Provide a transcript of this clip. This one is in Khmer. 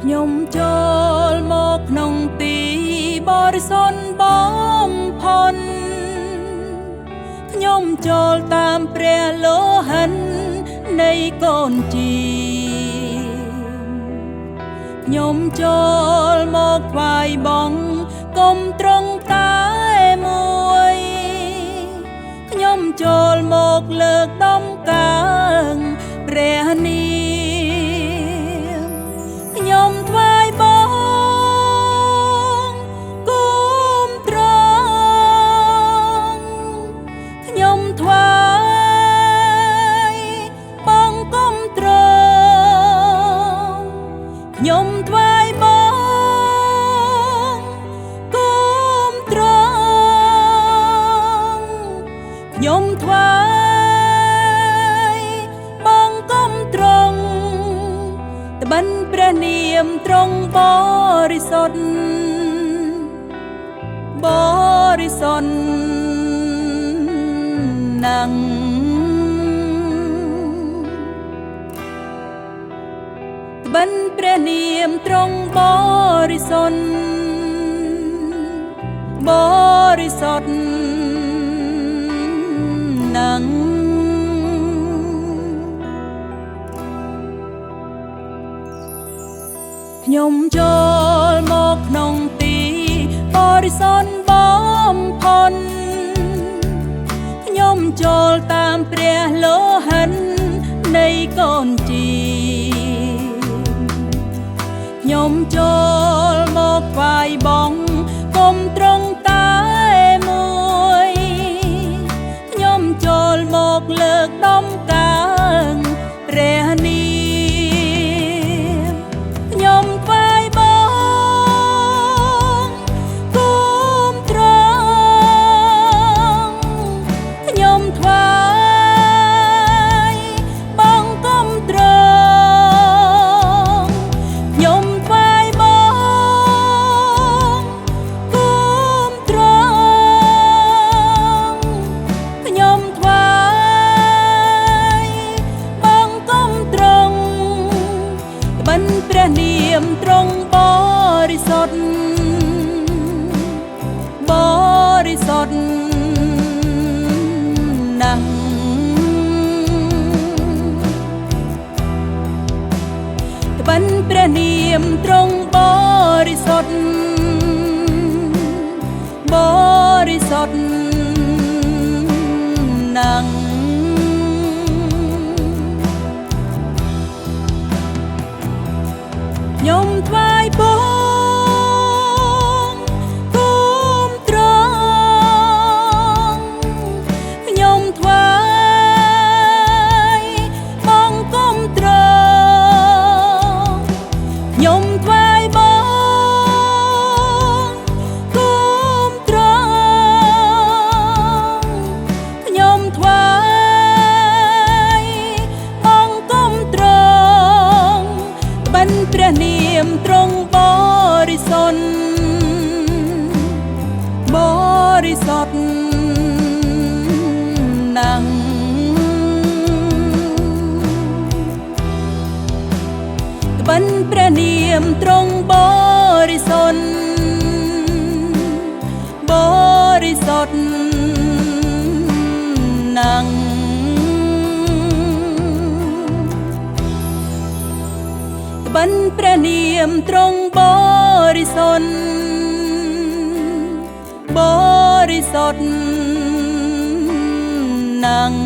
ខ្ញុំចូលមកក្នុងទីបរិសុទ្ធបំផុតខ្ញុំចូលតាមព្រះលោហិននៃកូនជីខ្ញុំចូលមកថ្វាយបង្គំគុំត្រង់តែមួយខ្ញុំចូលមកលើកដំកើងព្រះនាមខ្ញុំថ្វាយបង្គំគុំត្រង់ខ្ញុំថ្វាយបង្គំត្រង់ខ្ញុំថ្វាយបង្គំគុំត្រង់ខ្ញុំថ្វាយបង្គំត្រង់ត្បិនព្រះនាមទ្រង់បរិសុទ្ធបរិសុទ្ធណាស់ត្បិនព្រះនាមទ្រង់បរិសុទ្ធបរិសុទ្ធណាស់ខ្ញុំចូលមកក្នុងទីបរិសុទ្ធបំផុតខ្ញុំចូលតាមព្រះលោហិននៃកូនជីខ្ញុំចូលមកថ្វាយបង្គំគុំត្រង់តែមួយខ្ញុំចូលមកលើកដំកើងព្រះនាមខ្ញុំថ្វាយបង្គំគុំត្រង់ខ្ញុំថ្វាយបង្គំត្រង់ខ្ញុំថ្វាយបង្គំគុំត្រង់ខ្ញុំថ្វាយបង្គំត្រង់ត្បិនព្រះនាមទ្រង់បរិសុទ្ធបរិសុទ្ធណាស់ត្បិនព្រះនាមទ្រង់បរិសុទ្ធបរិសុទ្ធណាស់ខ្ញុំថ្វាយបង្គំគុំត្រង់ខ្ញុំថ្វាយបង្គំត្រង់ខ្ញុំថ្វាយបង្គំគុំត្រង់ខ្ញុំថ្វាយបង្គំត្រង់ត្បិនព្រះនាមទ្រង់បរិសុទ្ធបរិសុទ្ធណាស់ត្បិនព្រះនាមទ្រង់បរិសុទ្ធបរិសុទ្ធណាស់ត្បិនព្រះនាមទ្រង់បរិសុទ្ធបរិសុទ្ធណាស់